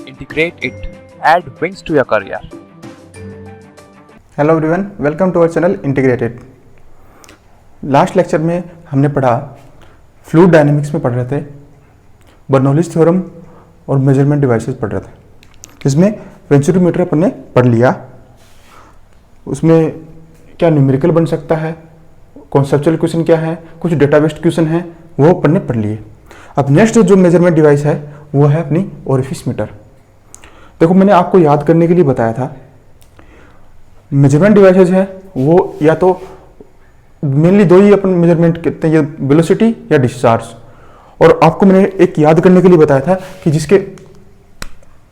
integrate it, add wings to your career. Hello everyone, welcome to our channel integrated. Last lecture में हमने पढ़ा fluid dynamics में पढ़ रहे थे, बर्नौलीज थ्योरम और मेजरमेंट डिवाइसेस पढ़ रहे थे। इसमें वेंचुरीमीटर अपन ने पढ़ लिया, उसमें क्या न्यूमेरिकल बन सकता है, कॉन्सेप्चुअल क्वेश्चन क्या है, कुछ डेटा बेस्ड क्वेश्चन है, वो अपन ने पढ़ लिए। अब नेक्स्ट जो मेजरमेंट डिवाइस है वो है अपनी ओरिफिस मीटर। देखो, मैंने आपको याद करने के लिए बताया था मेजरमेंट डिवाइसेज है वो या तो मेनली दो ही अपन मेजरमेंट करते हैं, या वेलोसिटी या डिस्चार्ज। और आपको मैंने एक याद करने के लिए बताया था कि जिसके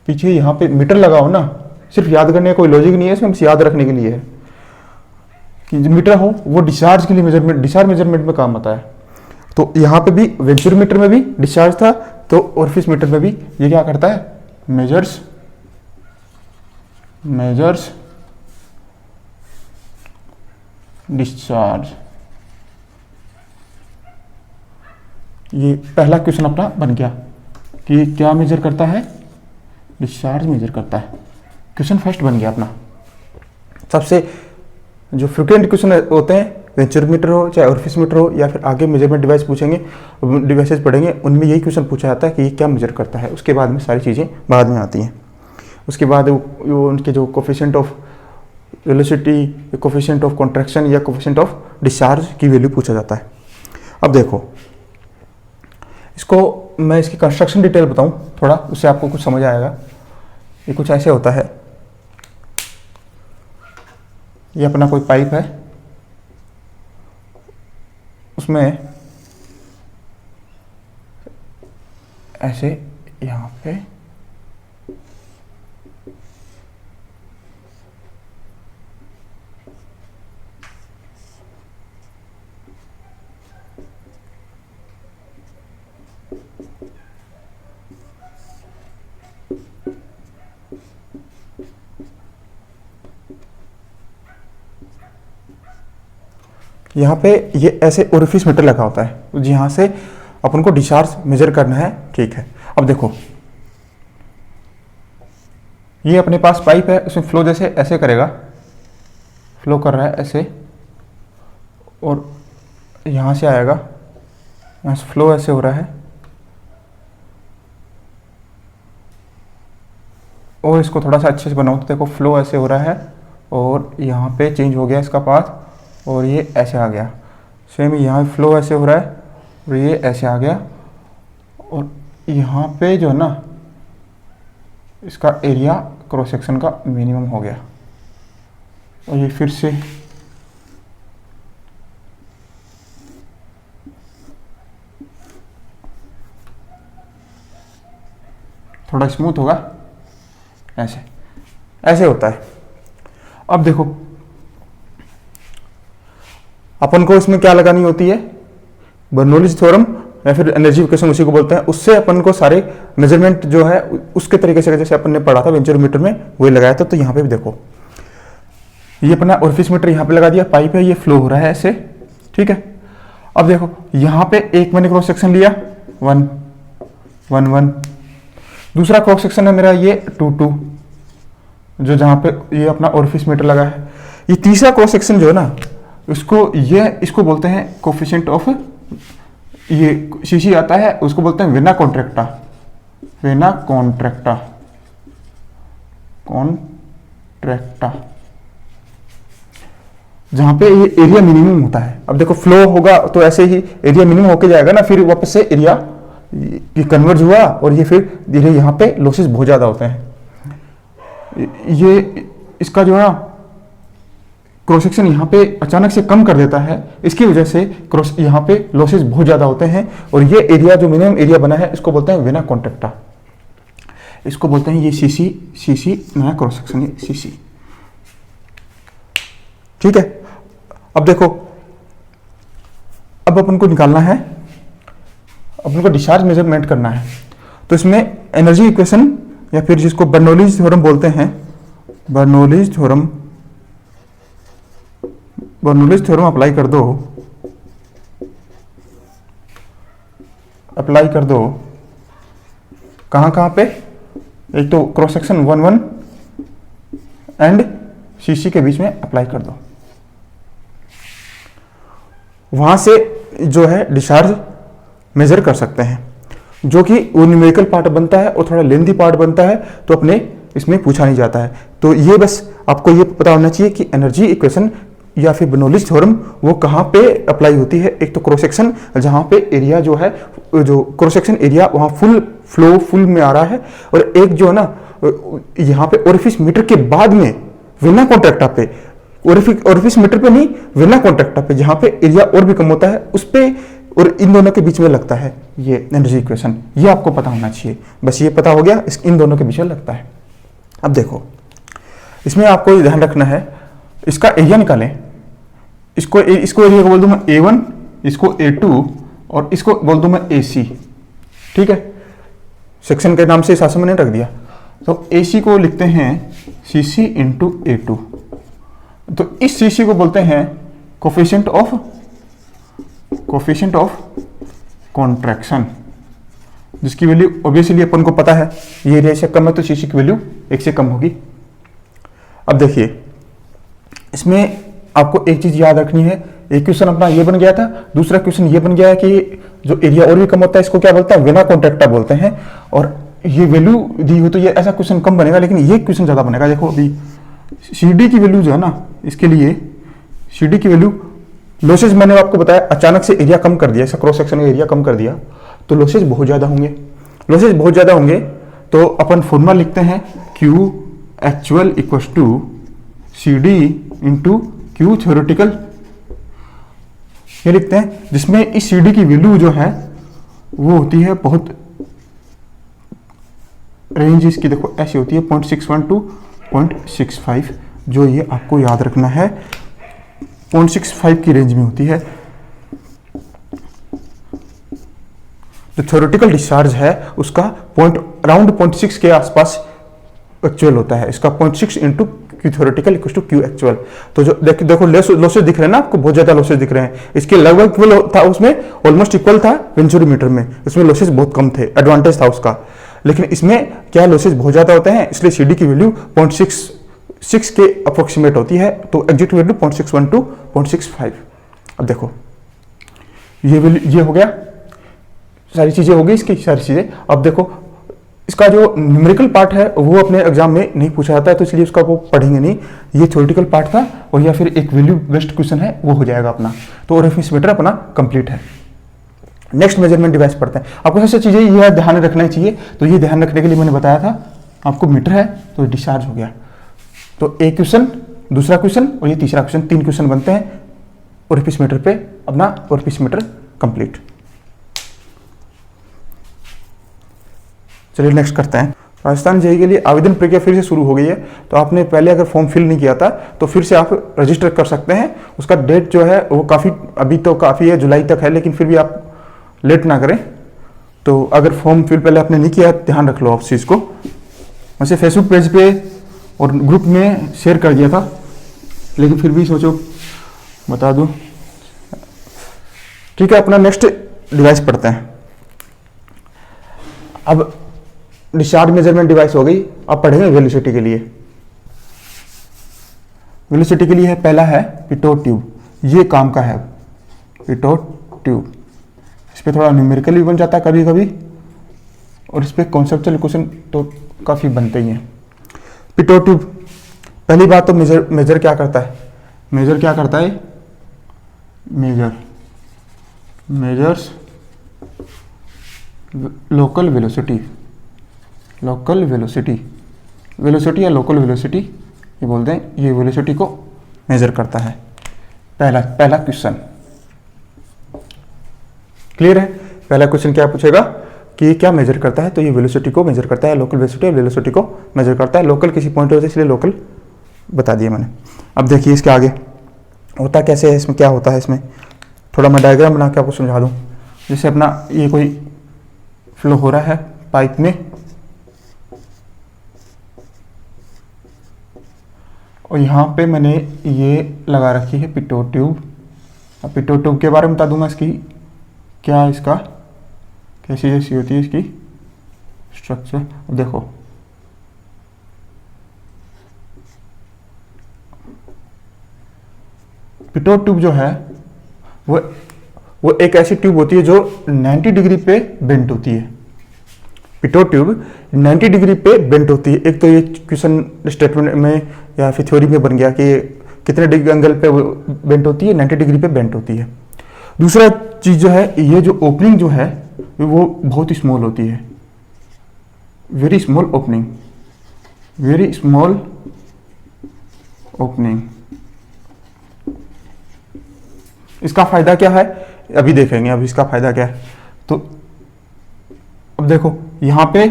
पीछे यहाँ पे मीटर लगा हो ना, सिर्फ याद करने का कोई लॉजिक नहीं है इसमें, बस याद रखने के लिए है कि जो मीटर हो वो डिस्चार्ज के लिए मेजरमेंट, डिस्चार्ज मेजरमेंट में काम आता है। तो यहाँ पे भी वेंचुरीमीटर में भी डिस्चार्ज था, तो ओरिफिस मीटर में भी ये क्या करता है, मेजर्स डिस्चार्ज। ये पहला क्वेश्चन अपना बन गया कि क्या मेजर करता है, डिस्चार्ज मेजर करता है। क्वेश्चन फर्स्ट बन गया अपना। सबसे जो फ्रिक्वेंट क्वेश्चन होते हैं, वेंचुरीमीटर हो चाहे ओरिफिस मीटर हो या फिर आगे मेजरमेंट डिवाइस पूछेंगे, डिवाइसेस पढ़ेंगे, उनमें यही क्वेश्चन पूछा जाता है कि ये क्या मेजर करता है। उसके बाद में सारी चीज़ें बाद में आती हैं। उसके बाद वो उनके जो coefficient of velocity, coefficient of contraction या कोफिशिएंट ऑफ डिस्चार्ज की वैल्यू पूछा जाता है। अब देखो, इसको मैं इसकी कंस्ट्रक्शन डिटेल बताऊं थोड़ा, उससे आपको कुछ समझ आएगा। ये कुछ ऐसे होता है, ये अपना कोई पाइप है, उसमें ऐसे यहाँ पे यहाँ पे ये ऐसे ओरिफिस मीटर लगा होता है, जहाँ से अपन को डिस्चार्ज मेजर करना है। ठीक है, अब देखो ये अपने पास पाइप है, उसमें फ्लो जैसे ऐसे करेगा, फ्लो कर रहा है ऐसे, और यहाँ से आएगा, यहाँ से फ्लो ऐसे हो रहा है, और इसको थोड़ा सा अच्छे से बनाओ तो देखो फ्लो ऐसे हो रहा है, और यहाँ पे चेंज हो गया इसका पाथ, और ये ऐसे आ गया। सेम यहाँ फ्लो ऐसे हो रहा है और ये ऐसे आ गया, और यहाँ पे जो है ना इसका एरिया क्रॉस सेक्शन का मिनिमम हो गया, और ये फिर से थोड़ा स्मूथ होगा, ऐसे ऐसे होता है। अब देखो अपन को इसमें क्या लगानी होती है, बर्नौलीज थ्योरम या फिर एनर्जी इक्वेशन उसी को बोलते हैं, उससे अपन को सारे मेजरमेंट जो है उसके तरीके से जैसे अपन ने पढ़ा था वेंचुरीमीटर में वही लगाया था। तो यहाँ पे भी देखो ये अपना ओरिफिस मीटर यहाँ पे लगा दिया, पाइप है, ये फ्लो हो रहा है ऐसे। ठीक है, अब देखो यहाँ पे एक मैंने क्रॉस सेक्शन लिया 1 1 1, दूसरा क्रॉस सेक्शन है मेरा ये 2 2, जो जहाँ पे ये अपना ओरिफिस मीटर लगा है। ये तीसरा क्रॉस सेक्शन जो है ना, इसको बोलते हैं कोफिशिएंट ऑफ, ये सीसी आता है, उसको बोलते हैं वेना कॉन्ट्रैक्टा, वेना कॉन्ट्रैक्टा, जहां पे ये एरिया मिनिमम होता है। अब देखो फ्लो होगा तो ऐसे ही एरिया मिनिमम होके जाएगा ना, फिर वापस से एरिया ये कन्वर्ज हुआ, और ये फिर धीरे यहाँ पे लॉसेस बहुत ज्यादा होते हैं। ये इसका जो है क्रॉस सेक्शन यहाँ पे अचानक से कम कर देता है, इसकी वजह से क्रॉस यहाँ पे लॉसेस बहुत ज़्यादा होते हैं, और ये एरिया जो मिनिमम एरिया बना है इसको बोलते हैं वेना कॉन्ट्रैक्टा, इसको बोलते हैं ये सीसी नया क्रॉस सेक्शन, ये सीसी। ठीक है, अब देखो, अब अपन को निकालना है, अपन को डिस्चार्ज मेजरमेंट करना है। तो इसमें एनर्जी इक्वेशन या फिर जिसको बर्नौलीज थ्योरम बोलते हैं, बर्नौलीज थ्योरम अप्लाई कर दो, कहां पे, एक तो क्रॉस सेक्शन 1 एंड सीसी के बीच में अप्लाई कर दो। वहां से जो है डिस्चार्ज मेजर कर सकते हैं, जो कि वो न्यूमेरिकल पार्ट बनता है और थोड़ा लेंथी पार्ट बनता है, तो अपने इसमें पूछा नहीं जाता है। तो ये बस आपको ये पता होना चाहिए कि एनर्जी इक्वेशन या फिर बर्नौलीज थ्योरम वो कहाँ पे अप्लाई होती है। एक तो क्रॉस सेक्शन, जहाँ पे एरिया जो है, जो क्रॉस सेक्शन एरिया वहाँ फुल में आ रहा है, और एक जो है ना यहाँ पे ओरिफिस मीटर के बाद में वेना कॉन्ट्रैक्टा पे, ओरिफिस मीटर पे नहीं, वेना कॉन्ट्रैक्टा पे, जहाँ पे एरिया और भी कम होता है, उस पे और इन दोनों के बीच में लगता है ये एनर्जी इक्वेशन। ये आपको पता होना चाहिए, बस ये पता हो गया, इन दोनों के बीच में लगता है। अब देखो, इसमें आपको ध्यान रखना है, इसका एरिया निकालें। इसको एरिया को बोल दूं मैं A1, इसको A2 और इसको बोल दूं मैं AC। ठीक है, सेक्शन के नाम से शासन मैंने रख दिया। तो AC को लिखते हैं CC इंटू A2। तो इस CC को बोलते हैं कोफिशिएंट ऑफ कॉन्ट्रैक्शन, जिसकी वैल्यू ऑब्वियसली अपन को पता है, ये एरिया से कम है तो CC की वैल्यू 1 से कम होगी। अब देखिए, इसमें आपको एक चीज याद रखनी है, एक क्वेश्चन अपना ये बन गया था, दूसरा क्वेश्चन ये बन गया है कि जो एरिया और भी कम होता है इसको क्या बोलता है, वेना कॉन्ट्रैक्टा बोलते हैं। और ये वैल्यू दी हो तो ये ऐसा क्वेश्चन कम बनेगा, लेकिन ये क्वेश्चन ज्यादा बनेगा। देखो अभी CD की वैल्यू जो है ना, इसके लिए CD की वैल्यू, लॉसेज मैंने आपको बताया, अचानक से एरिया कम कर दिया, ऐसा क्रॉस सेक्शन का एरिया कम कर दिया तो लॉसेज बहुत ज्यादा होंगे। तो अपन फॉर्मूला लिखते हैं Q actual equals to CD into Q theoretical, ये लिखते हैं, जिसमें इस CD की वैल्यू जो है वो होती है बहुत, रेंज इसकी देखो ऐसी होती है 0.61 टू 0.65, जो ये आपको याद रखना है, 0.65 की रेंज में होती है। जो थ्योरेटिकल डिस्चार्ज है उसका अराउंड 0.6 के आसपास एक्चुअल होता है। इसका 0.6 into Q theoretical equal to Q actual. तो जो देखो लॉसेज दिख रहे हैं ना आपको, बहुत ज्यादा लॉसेज दिख रहे हैं। इसके लगभग इक्वल था, उसमें ऑलमोस्ट इक्वल था वेंचुरी मीटर में, इसमें लॉसेज बहुत कम थे, एडवांटेज था उसका। लेकिन इसमें क्या लॉसेज बहुत ज्यादा होते हैं, इसलिए CD की वैल्यू 0.66 के अप्रोक्सीमेट होती है, तो एग्जैक्ट वैल्यू 0.61 टू 0.65। अब देखो ये हो गया, सारी चीजें हो गई इसकी सारी चीजें। अब देखो इसका जो न्यूमेरिकल पार्ट है वो अपने एग्जाम में नहीं पूछा जाता है, तो इसलिए उसका वो पढ़ेंगे नहीं। ये थ्योरेटिकल पार्ट था, और या फिर एक वैल्यू बेस्ड क्वेश्चन है वो हो जाएगा अपना। तो ओरिफिस मीटर अपना कंप्लीट है। नेक्स्ट मेजरमेंट डिवाइस पढ़ते हैं। आपको सबसे चीजें ये ध्यान रखना चाहिए, तो ये ध्यान रखने के लिए मैंने बताया था आपको, मीटर है तो डिस्चार्ज हो गया। तो एक क्वेश्चन, दूसरा क्वेश्चन और ये तीसरा क्वेश्चन, 3 क्वेश्चन बनते हैं ओरिफिस मीटर पे, अपना ओरिफिस मीटर कंप्लीट। चलिए नेक्स्ट करते हैं। राजस्थान जेईई के लिए आवेदन प्रक्रिया फिर से शुरू हो गई है, तो आपने पहले अगर फॉर्म फिल नहीं किया था तो फिर से आप रजिस्टर कर सकते हैं। उसका डेट जो है वो अभी तो काफ़ी है, जुलाई तक है, लेकिन फिर भी आप लेट ना करें। तो अगर फॉर्म फिल पहले आपने नहीं किया, ध्यान रख लो आप चीज़ को। वैसे फेसबुक पेज पे और ग्रुप में शेयर कर दिया था, लेकिन फिर भी सोचो बता दूँ। ठीक है, अपना नेक्स्ट डिवाइस पढ़ते हैं। अब डिस्चार्ज मेजरमेंट डिवाइस हो गई, अब पढ़ेंगे वेलोसिटी के लिए। वेलोसिटी के लिए है, पहला है पिटोट ट्यूब, ये काम का है पिटोट ट्यूब। इस पर थोड़ा न्यूमेरिकल भी बन जाता है कभी कभी, और इस पर कॉन्सेप्चुअल क्वेश्चन तो काफ़ी बनते ही हैं। पिटोट ट्यूब, पहली बात तो मेजर क्या करता है, मेजर्स लोकल वेलोसिटी या लोकल वेलोसिटी ये बोलते हैं, ये वेलोसिटी को मेजर करता है। पहला क्वेश्चन क्लियर है। पहला क्वेश्चन क्या पूछेगा कि क्या मेजर करता है, तो ये वेलोसिटी को मेजर करता है, लोकल वेलोसिटी और वेलोसिटी को मेजर करता है। लोकल किसी पॉइंट होता है इसलिए लोकल बता दिया मैंने। अब देखिए इसके आगे होता कैसे है, इसमें क्या होता है, इसमें थोड़ा मैं डायग्राम बना के आपको समझा दूँ। जैसे अपना ये कोई फ्लो हो रहा है पाइप में, और यहाँ पे मैंने ये लगा रखी है पिटोट ट्यूब। अब पिटोट ट्यूब के बारे में बता दूंगा, इसकी क्या, इसका कैसी जैसी होती है इसकी स्ट्रक्चर। अब देखो पिटोट ट्यूब जो है वो एक ऐसी ट्यूब होती है जो 90 डिग्री पे बेंट होती है। पिटोट ट्यूब 90 डिग्री पे बेंट होती है। एक तो ये क्वेश्चन स्टेटमेंट में या फिर थ्योरी में बन गया कि कितने डिग्री एंगल पे बेंट होती है, 90 डिग्री पे बेंट होती है। दूसरा चीज जो है, ये जो ओपनिंग जो है वो बहुत ही स्मॉल होती है, very small opening, very small opening. इसका फायदा क्या है अभी देखेंगे। अब इसका फायदा क्या है, तो अब देखो यहां पे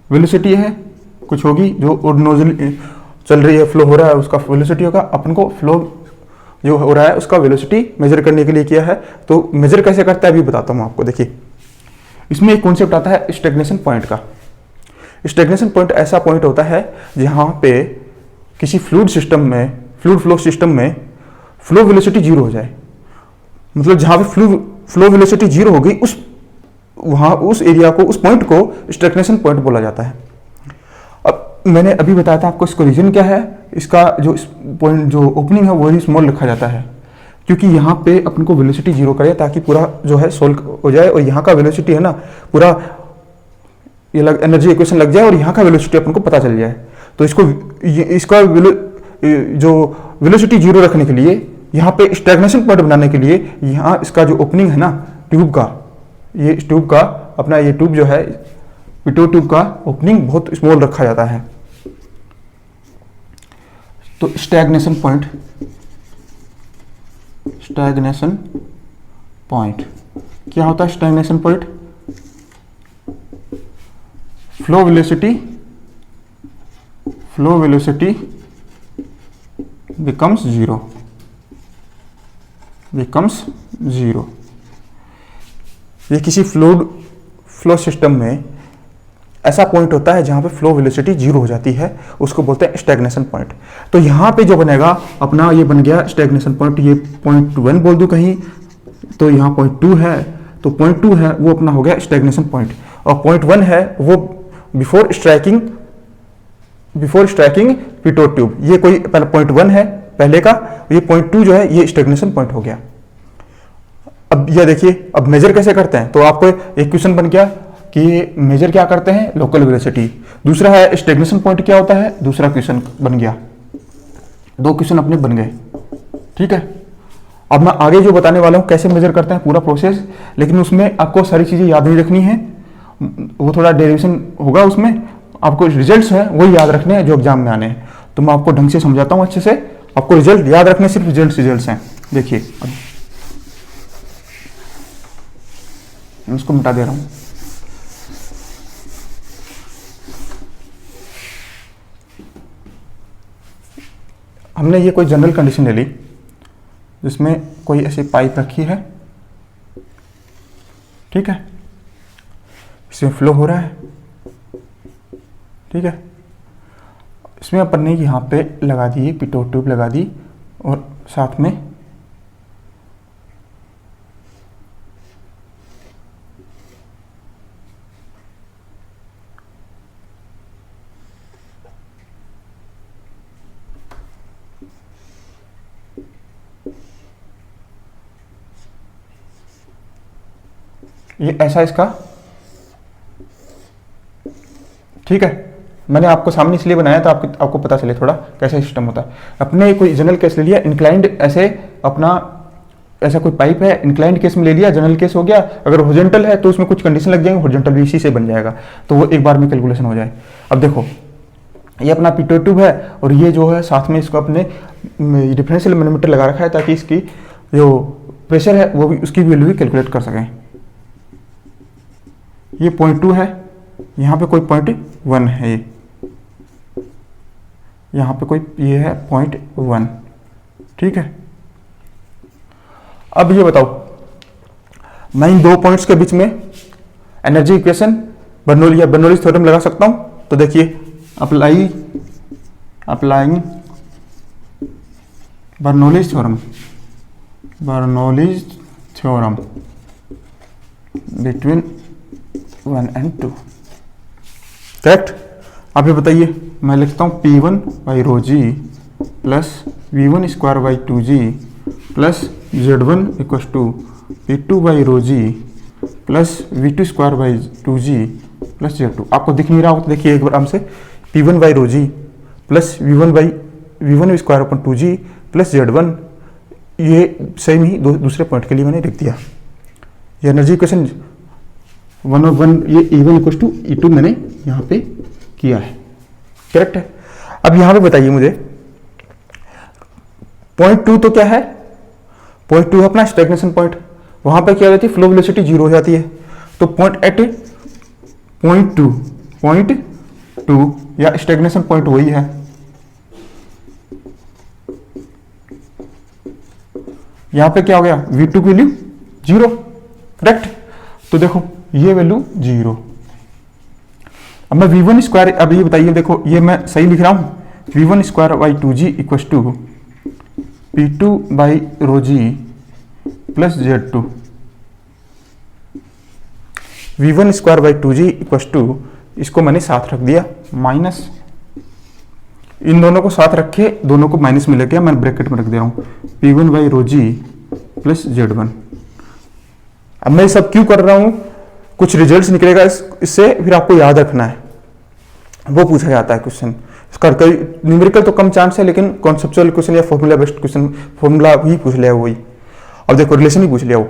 वेलोसिटी है कुछ होगी, जो नोजल चल रही है, फ्लो हो रहा है, उसका वेलोसिटी होगा। अपन को फ्लो जो हो रहा है उसका वेलोसिटी मेजर करने के लिए किया है। तो मेजर कैसे करता है अभी बताता हूं आपको। देखिए इसमें एक कॉन्सेप्ट आता है स्टैग्नेशन पॉइंट का। स्टैग्नेशन पॉइंट ऐसा पॉइंट होता है जहां पे किसी फ्लूइड सिस्टम में, फ्लूइड फ्लो सिस्टम में फ्लो वेलोसिटी जीरो हो जाए। मतलब जहां पे फ्लो वेलोसिटी जीरो हो गई, उस एरिया को, उस पॉइंट को स्टैग्नेशन पॉइंट बोला जाता है। अब मैंने अभी बताया था आपको इसको रीजन क्या है। इसका जो पॉइंट, जो ओपनिंग है वो ही स्मॉल रखा जाता है, क्योंकि यहाँ पे अपन को वेलोसिटी जीरो करे ताकि पूरा जो है सोल्व हो जाए, और यहाँ का वेलोसिटी है ना पूरा ये एनर्जी इक्वेशन लग जाए और यहाँ का वेलोसिटी अपन को पता चल जाए। तो इसका जो वेलोसिटी जीरो रखने के लिए, यहाँ पे स्टैग्नेशन पॉइंट बनाने के लिए, यहाँ इसका जो ओपनिंग है ना ट्यूब का, ये ट्यूब का अपना ये ट्यूब जो है पिटोट ट्यूब का ओपनिंग बहुत स्मॉल रखा जाता है। तो स्टैग्नेशन पॉइंट क्या होता है? Stagnation point flow velocity becomes zero। ये किसी फ्लो सिस्टम में ऐसा पॉइंट होता है जहां पे फ्लो वेलोसिटी जीरो हो जाती है, उसको बोलते हैं स्टैग्नेशन पॉइंट। तो यहां पे जो बनेगा अपना, ये बन गया स्टैग्नेशन पॉइंट। ये पॉइंट 1 बोल दूं कहीं, तो यहाँ पॉइंट 2 है, तो पॉइंट 2 है वो अपना हो गया स्टैग्नेशन पॉइंट, और पॉइंट 1 है वो बिफोर स्ट्राइकिंग पिटोट ट्यूब। ये कोई पहले पॉइंट 1 है पहले का, ये पॉइंट 2 जो है ये स्टैग्नेशन पॉइंट हो गया। अब ये देखिए, अब मेजर कैसे करते हैं, तो आपको एक क्वेश्चन बन गया कि मेजर क्या करते हैं, लोकल वेलोसिटी। दूसरा है स्टैग्नेशन पॉइंट क्या होता है, दूसरा क्वेश्चन बन गया। 2 क्वेश्चन अपने बन गए, ठीक है। अब मैं आगे जो बताने वाला हूं कैसे मेजर करते हैं पूरा प्रोसेस, लेकिन उसमें आपको सारी चीजें याद नहीं रखनी है, वो थोड़ा डेरिवेशन होगा उसमें। आपको रिजल्ट्स हैं वही याद रखने हैं जो एग्जाम में आने हैं। तो मैं आपको ढंग से समझाता हूं अच्छे से, आपको रिजल्ट याद रखने, सिर्फ रिजल्ट्स हैं। देखिए मैं इसको मिटा दे रहा हूं। हमने ये कोई जनरल कंडीशन ले ली जिसमें कोई ऐसी पाइप रखी है, ठीक है, इसमें फ्लो हो रहा है, ठीक है। इसमें अपन ने यहाँ पे लगा दी पिटोट ट्यूब लगा दी, और साथ में ये ऐसा इसका, ठीक है। मैंने आपको सामने इसलिए बनाया था आपको पता चले थोड़ा कैसा सिस्टम होता है। अपने कोई जनरल केस ले लिया, इंक्लाइंड ऐसे अपना ऐसा कोई पाइप है, इंक्लाइंड केस में ले लिया, जनरल केस हो गया। अगर हॉरिजॉन्टल है तो उसमें कुछ कंडीशन लग जाएंगे, हॉरिजॉन्टल भी इसी से बन जाएगा, तो वो एक बार में कैलकुलेशन हो जाए। अब देखो ये अपना पिटोट ट्यूब है, और ये जो है साथ में इसको अपने डिफरेंशियल मैनोमीटर लगा रखा है ताकि इसकी जो प्रेशर है वो भी, उसकी वैल्यू भी कैलकुलेट कर सकें। ये पॉइंट 2 है, यहाँ पे कोई पॉइंट 1 है, यहाँ पे कोई ये है पॉइंट 1, ठीक है। अब ये बताओ, मैं इन 2 पॉइंट्स के बीच में एनर्जी इक्वेशन बर्नौलीज थ्योरम लगा सकता हूं। तो देखिए applying Bernoulli's theorem between 1 and 2, correct. आप ये बताइए, मैं लिखता हूं P1 by rho g plus V1 square by 2G plus Z1 equals to P2 by rho g plus V2 square by 2G plus Z2। आपको दिख नहीं रहा हो तो देखिए एक बार हमसे, P1 by rho g plus V1 square अपन 2G प्लस Z1, ये सेम ही दूसरे पॉइंट के लिए मैंने लिख दिया। ये एनर्जी इक्वेशन 1 ये E1 इक्वस टू E2 मैंने यहाँ पे किया है, करेक्ट है। अब यहाँ पे बताइए मुझे पॉइंट 2 तो क्या है, पॉइंट 2 है अपना स्टैग्नेशन पॉइंट, वहां पे क्या हो जाती है, फ्लो वेलोसिटी 0 हो जाती है। तो पॉइंट टू या स्टैग्नेशन पॉइंट वही है, यहां पे क्या हो गया, V2 की वैल्यू 0, करेक्ट। तो देखो ये वैल्यू 0। अब मैं V1 स्क्वायर, अब ये बताइए, देखो ये मैं सही लिख रहा हूं, V1 square by 2G equals to P2 by rho g plus Z2। V1 square by 2G equals to, इसको मैंने साथ रख दिया माइनस, इन दोनों को साथ रखे, दोनों को माइनस में लेके मैं ब्रैकेट में रख दे रहा हूं, P1 by rho g plus Z1। अब मैं सब क्यों कर रहा हूं, कुछ रिजल्ट्स निकलेगा इससे, फिर आपको याद रखना है, वो पूछा जाता है क्वेश्चन। इसका कोई न्यूमेरिकल तो कम चांस है, लेकिन कॉन्सेप्चुअल क्वेश्चन या फॉर्मूला बेस्ड क्वेश्चन, फॉर्मूला ही पूछ लिया वही। अब देखो रिलेशन ही पूछ लिया वो,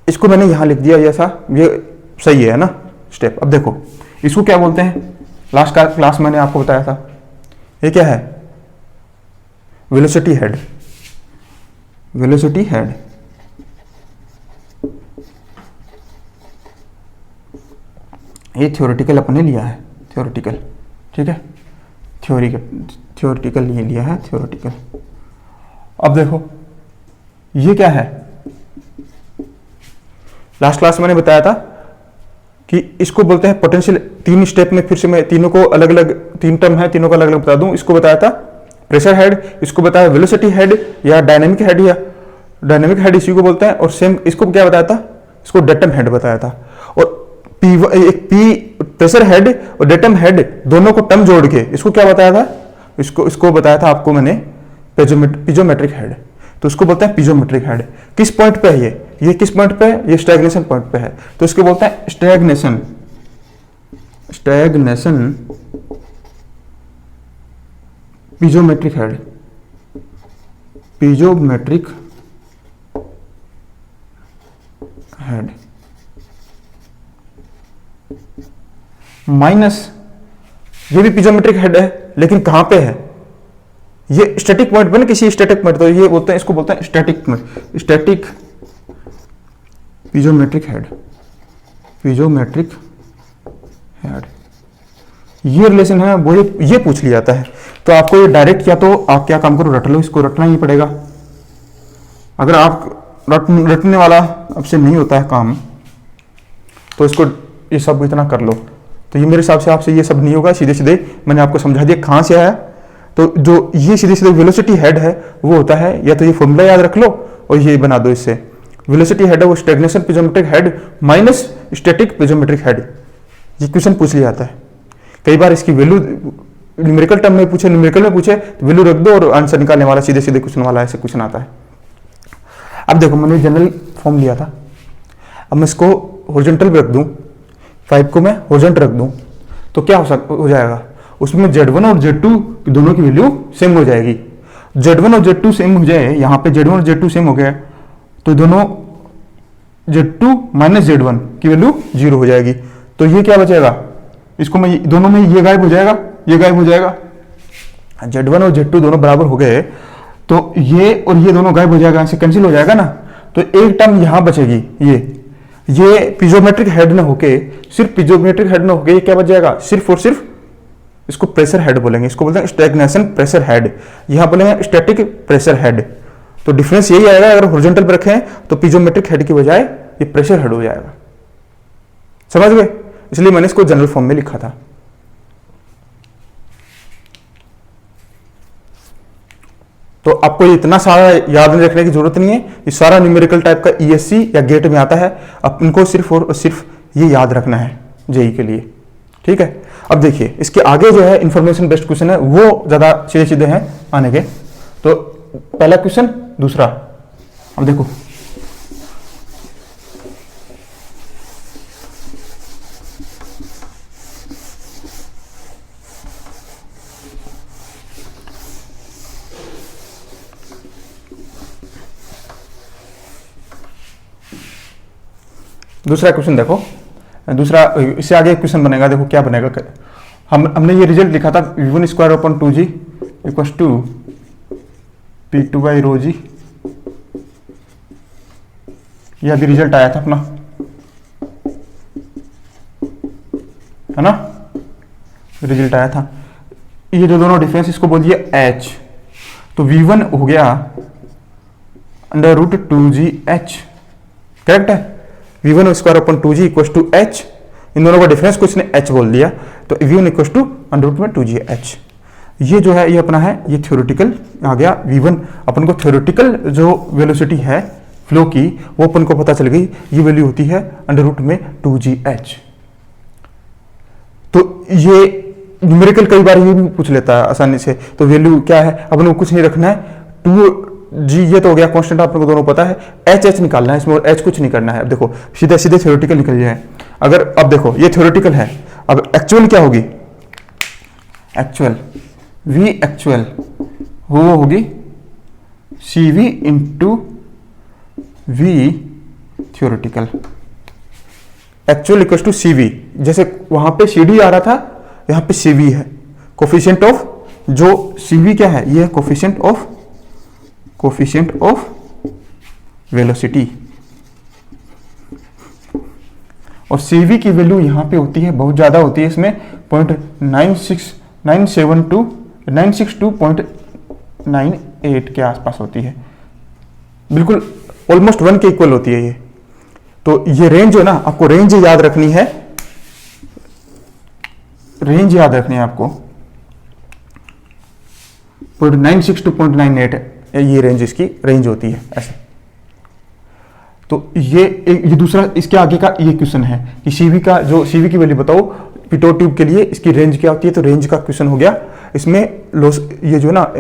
इसको मैंने यहां लिख दिया ऐसा, ये सही है ना स्टेप। अब देखो इसको क्या बोलते हैं, लास्ट का क्लास मैंने आपको बताया था, ये क्या है, वेलोसिटी हेड, वेलोसिटी हेड। ये थ्योरेटिकल अपने लिया है, थ्योरेटिकल, ठीक है, थ्योरेटिकल ये लिया है, थ्योरेटिकल। अब देखो ये क्या है, लास्ट क्लास मैंने बताया था कि इसको बोलते हैं पोटेंशियल। 3 स्टेप में फिर से मैं तीनों को अलग अलग, 3 टर्म है, तीनों को अलग अलग बता दूं। इसको बताया था प्रेशर हेड, इसको बताया वेलोसिटी हेड या डायनेमिक हेड, या डायनेमिक हेड इसी को बोलते हैं। और सेम इसको क्या बताया था, इसको डेटम हेड बताया था। और पी प्रेशर हेड और डेटम हेड दोनों को टर्म जोड़ के इसको क्या बताया था, इसको बताया था आपको मैंने पीजोमेट्रिक हेड। तो इसको बोलते हैं पीजोमेट्रिक हेड। किस पॉइंट पे है ये किस पॉइंट पे है, ये स्टैग्नेशन पॉइंट पे है, तो इसको बोलते हैं स्टैग्नेशन पीजोमेट्रिक हेड, पीजोमेट्रिक हेड। माइनस ये भी पीजोमेट्रिक हेड है, लेकिन कहां पे है, ये स्टैटिक पॉइंट पे ना, किसी स्टैटिक पॉइंट, तो ये बोलते हैं, इसको बोलते हैं स्टैटिक पीजोमेट्रिक हेड, पीजोमेट्रिक हेड। ये रिलेशन है वो, ये पूछ लिया जाता है। तो आपको ये डायरेक्ट, या तो आप क्या काम करो, रट लो, इसको रटना ही पड़ेगा। अगर आप रटने वाला आपसे नहीं होता है काम, तो इसको ये सब इतना कर लो। तो ये मेरे हिसाब से आपसे ये सब नहीं होगा, सीधे सीधे मैंने आपको समझा दिया कहां से आया। तो जो ये सीधे सीधे वेलोसिटी हेड है वो होता है, या तो ये फॉर्मूला याद रख लो और ये बना दो इससे, वेलोसिटी हेड है वो stagnation पीजोमेट्रिक head minus static पीजोमेट्रिक head. ये क्वेश्चन पूछ लिया जाता है कई बार। इसकी वैल्यू न्यूमेरिकल टर्म में पूछे, न्यूमेरिकल में पूछे तो वैल्यू रख दो और आंसर निकालने वाला सीधे सीधे क्वेश्चन वाला ऐसे क्वेश्चन आता है। अब देखो मैंने जनरल फॉर्म लिया था, अब मैं इसको हॉरिजॉन्टल पे रख दूं, 5 को मैं हॉरिजॉन्टल रख दूं, तो क्या हो जाएगा, उसमें Z1 और Z2 दोनों की वैल्यू सेम हो जाएगी। Z1 और Z2 सेम हो जाए, यहाँ पे Z1 और Z2 सेम हो गया, तो दोनों Z2 माइनस Z1 की वैल्यू 0 हो जाएगी। तो ये क्या बचेगा, इसको मैं दोनों में ये गायब हो जाएगा, ये गायब हो जाएगा, Z1 और Z2 दोनों बराबर हो गए, तो ये और ये दोनों गायब हो जाएगा, ऐसे कैंसिल हो जाएगा ना। तो एक टर्म यहां बचेगी, ये पीजोमेट्रिक हेड ना होके, सिर्फ पीजोमेट्रिक हेड ना होके ये क्या बच जाएगा, सिर्फ और सिर्फ इसको प्रेशर हेड बोलेंगे, इसको बोलते हैं स्टैग्नेशन प्रेशर हेड, यहां बोलेंगे स्टैटिक प्रेशर हेड। तो डिफरेंस यही आएगा, अगर हॉरिजॉन्टल पे रखें तो पीजोमेट्रिक हेड की बजाय ये प्रेशर हेड हो जाएगा। समझ गए, इसलिए मैंने इसको जनरल फॉर्म में लिखा था। तो आपको इतना सारा याद नहीं रखने की जरूरत नहीं है, ये सारा न्यूमेरिकल टाइप का ईएससी या गेट में आता है, अब इनको सिर्फ और सिर्फ ये याद रखना है जेई के लिए, ठीक है। अब देखिए इसके आगे जो है इंफॉर्मेशन बेस्ड क्वेश्चन है, वो ज्यादा सीधे सीधे हैं आने के। तो पहला क्वेश्चन, दूसरा। अब देखो दूसरा क्वेश्चन देखो, दूसरा इससे आगे क्वेश्चन बनेगा। देखो क्या बनेगा, हमने ये रिजल्ट लिखा था v1 square upon 2g equal to p2 by rho g. ये अभी रिजल्ट आया था अपना, है ना, रिजल्ट आया था। ये जो दोनों डिफरेंस इसको बोल दिया h, तो v1 हो गया अंडर रूट 2gh, करेक्ट है। v1 square upon 2g equal to h, इन दोनों का डिफरेंस को इसने h बोल दिया, तो v1 equal to under root में 2gh। ये जो है ये अपना है, ये थ्योरेटिकल आ गया। v1 अपन को थ्योरेटिकल जो वेलोसिटी है फ्लो की वो अपन को पता चल गई, ये वैल्यू होती है अंडर रूट में 2gh। तो ये न्यूमेरिकल कई बार ये भी पूछ लेता है आसानी से, तो वैल्यू क्या है अपन को कुछ नहीं रखना है, 2g ये तो हो गया कांस्टेंट, अपन को दोनों पता है, h निकालना है इसमें, और h कुछ नहीं करना है। अब देखो सीधे सीधे थ्योरेटिकल निकल जाए। अगर अब देखो ये थ्योरेटिकल है, अब एक्चुअल क्या होगी, एक्चुअल v एक्चुअल वो होगी cv into v theoretical. Actual equal to cv, जैसे वहां पे cd आ रहा था, यहाँ पे cv है, कोफिशिएंट ऑफ, जो cv क्या है, ये है कोफिशिएंट ऑफ वेलोसिटी, और cv की वैल्यू यहाँ पे होती है, बहुत ज्यादा होती है इसमें, 962.98 के आसपास होती है, बिल्कुल ऑलमोस्ट 1 के इक्वल होती है ये। तो ये रेंज है ना, आपको रेंज याद रखनी है, रेंज याद रखनी है आपको, 0.962.98 ये रेंज, इसकी रेंज होती है ऐसे। तो ये दूसरा, इसके आगे का ये क्वेश्चन है कि सीवी का, जो सीवी की वैल्यू बताओ पिटोट ट्यूब के लिए, इसकी रेंज क्या होती है, तो रेंज का क्वेश्चन हो गया। इसमें लॉस, ये जो है ना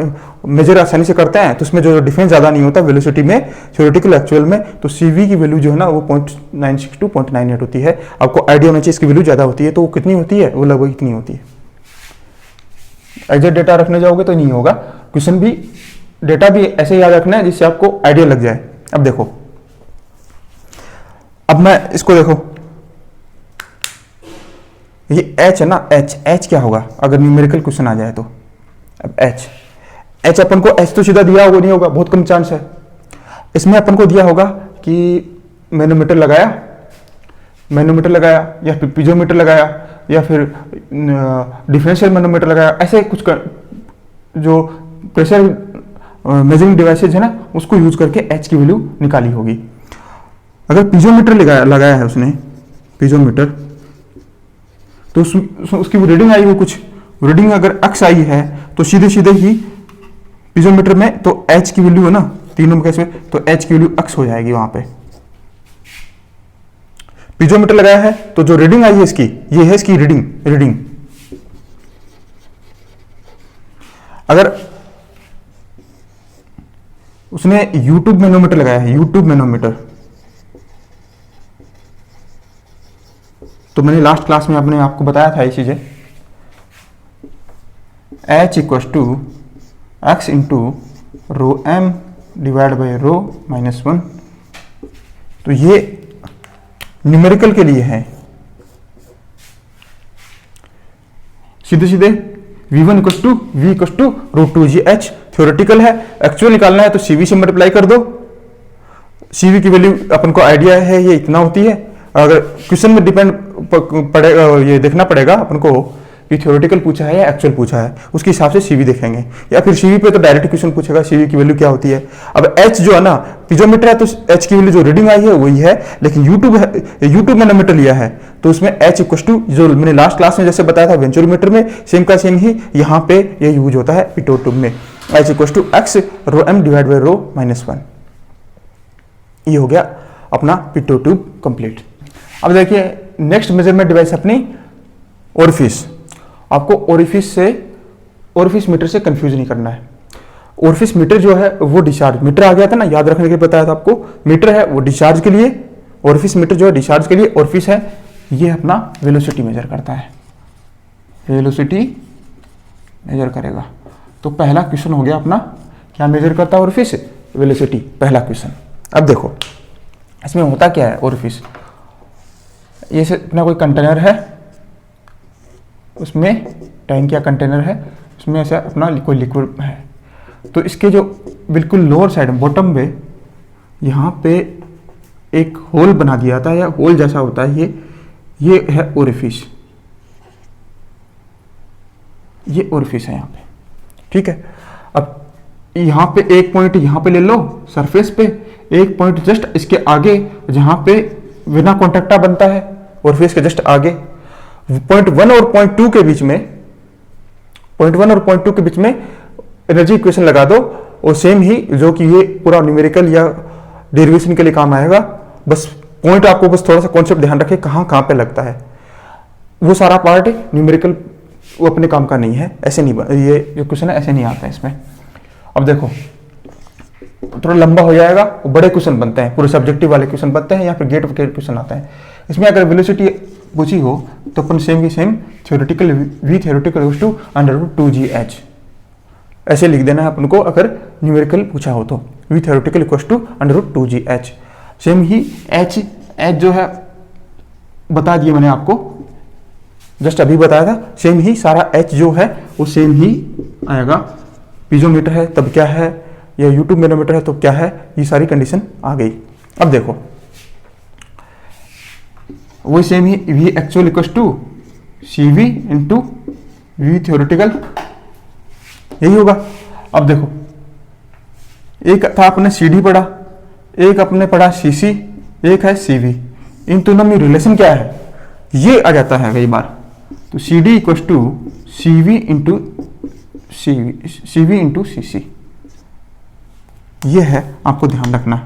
मेजर आसानी से करते हैं, तो इसमें जो डिफरेंस ज़्यादा नहीं होता वेलोसिटी में, थ्योरेटिकल एक्चुअल में, तो सीवी की वैल्यू जो है ना वो 0.962.98 होती है। आपको आइडिया होना चाहिए इसकी वैल्यू ज़्यादा होती है, तो वो कितनी होती है, वो लगभग इतनी होती है। एग्जैक्ट डेटा रखने जाओगे तो नहीं होगा, क्वेश्चन भी डेटा भी ऐसे याद रखना है जिससे आपको आइडिया लग जाए। अब देखो, अब मैं इसको देखो, ये h है ना, h क्या होगा अगर न्यूमेरिकल क्वेश्चन आ जाए तो। अब h अपन को h तो सीधा दिया होगा नहीं होगा, बहुत कम चांस है। इसमें अपन को दिया होगा कि मैनोमीटर लगाया या फिर पीजोमीटर लगाया या फिर डिफरेंशियल मैनोमीटर लगाया, ऐसे कुछ जो प्रेशर मेजरिंग डिवाइसेज है ना उसको यूज करके h की वैल्यू निकाली होगी। अगर पीजोमीटर लगाया है उसने, पीजोमीटर, तो उसकी वो रीडिंग आई, वो कुछ रीडिंग अगर x आई है तो सीधे सीधे ही पीजोमीटर में तो h की वैल्यू है ना, तीनों में कैसे, तो h की वैल्यू x हो जाएगी वहां पे। पीजोमीटर लगाया है तो जो रीडिंग आई है इसकी, ये है इसकी रीडिंग। अगर उसने यूट्यूब मैनोमीटर लगाया है, यूट्यूब मैनोमीटर, तो मैंने लास्ट क्लास में आपने आपको बताया था ये चीजें, h equal to x into rho m divide by rho -1। तो ये न्यूमेरिकल के लिए है, सीधे सीधे v1 equal to v equal to √2gh। Theoretical है, एक्चुअल निकालना है तो cv से मल्टीप्लाई कर दो। cv की वैल्यू अपन को आइडिया है ये इतना होती है। अगर क्वेश्चन में डिपेंड पड़ेगा, ये देखना पड़ेगा अपन को कि थ्योरेटिकल पूछा है या एक्चुअल पूछा है, उसके हिसाब से cv देखेंगे, या फिर cv पे तो डायरेक्ट क्वेश्चन पूछेगा cv की वैल्यू क्या होती है। अब h जो है ना, पीजोमीटर है तो h की वैल्यू जो रीडिंग आई है वही है, लेकिन यूट्यूब मैनोमीटर लिया है तो उसमें h इक्वल टू, जो मैंने लास्ट क्लास में जैसे बताया था वेंचुरोमीटर में, सेम का सेम ही यहाँ पे ये यूज होता है पिटोट ट्यूब में, h equal to x rho m divide by rho -1। ये हो गया अपना पिटोट ट्यूब कंप्लीट। अब देखिए नेक्स्ट मेजरमेंट डिवाइस अपनी ओरिफिस। आपको ओरिफिस मीटर से कंफ्यूज नहीं करना है। ओरिफिस मीटर जो है वो डिस्चार्ज मीटर आ गया था ना, याद रखने के लिए बताया था आपको। मीटर है वो डिस्चार्ज के लिए, ओरिफिस मीटर जो है डिस्चार्ज के लिए, ओरिफिस है ये अपना वेलोसिटी मेजर करता है, वेलोसिटी मेजर करेगा। तो पहला क्वेश्चन हो गया अपना, क्या मेजर करता है ओरिफिस? वेलोसिटी, पहला क्वेश्चन। अब देखो इसमें होता क्या है ओरिफिस, ये से अपना कोई कंटेनर है, उसमें टैंक या कंटेनर है, उसमें ऐसा अपना कोई लिक्विड है, तो इसके जो बिल्कुल लोअर साइड बॉटम में यहाँ पे एक होल बना दिया जाता है, या होल जैसा होता है, ये है ओरिफिस, ये ओरिफिस है यहाँ पे, ठीक है। अब यहाँ पे एक पॉइंट यहाँ पे ले लो सरफेस पे, एक पॉइंट जस्ट इसके आगे जहाँ पे बिना कॉन्टेक्टा बनता है ओरिफिस के जस्ट आगे, पॉइंट 1 और पॉइंट 2 के बीच में, पॉइंट 1 और पॉइंट 2 के बीच में एनर्जी इक्वेशन लगा दो, और सेम ही जो कि ये पूरा न्यूमेरिकल या डेरिवेशन के लिए काम आएगा। बस पॉइंट आपको बस थोड़ा सा कॉन्सेप्ट ध्यान रखें कहाँ कहाँ पे लगता है, वो सारा पार्ट न्यूमेरिकल वो अपने काम का नहीं है, ऐसे नहीं, ये जो क्वेश्चन है ऐसे नहीं आता है इसमें। अब देखो थोड़ा लंबा हो जाएगा, बड़े क्वेश्चन बनते हैं, पूरे सब्जेक्टिव वाले क्वेश्चन बनते हैं, या फिर गेट के क्वेश्चन आते हैं। इसमें अगर वेलोसिटी पूछी हो तो अपन सेम की same theoretical v theoretical to √2gh ऐसे लिख देना है अपन को, अगर न्यूमेरिकल पूछा हो तो v theoretical equal to √2gh। Same ही एच जो है बता दिया मैंने आपको, जस्ट अभी बताया था, सेम ही सारा एच जो है वो सेम ही आएगा। पीजोमीटर है तब क्या है, या यूट्यूब मैनोमीटर है तो क्या है, ये सारी कंडीशन आ गई। अब देखो वही सेम ही v actual equal to CV into v theoretical, यही होगा। अब देखो एक था अपने CD पढ़ा, एक अपने पढ़ा CC, एक है CV, इन दोनों में रिलेशन क्या है ये आ जाता है कई बार। तो CD equal to CV into CC, ये है, आपको ध्यान रखना।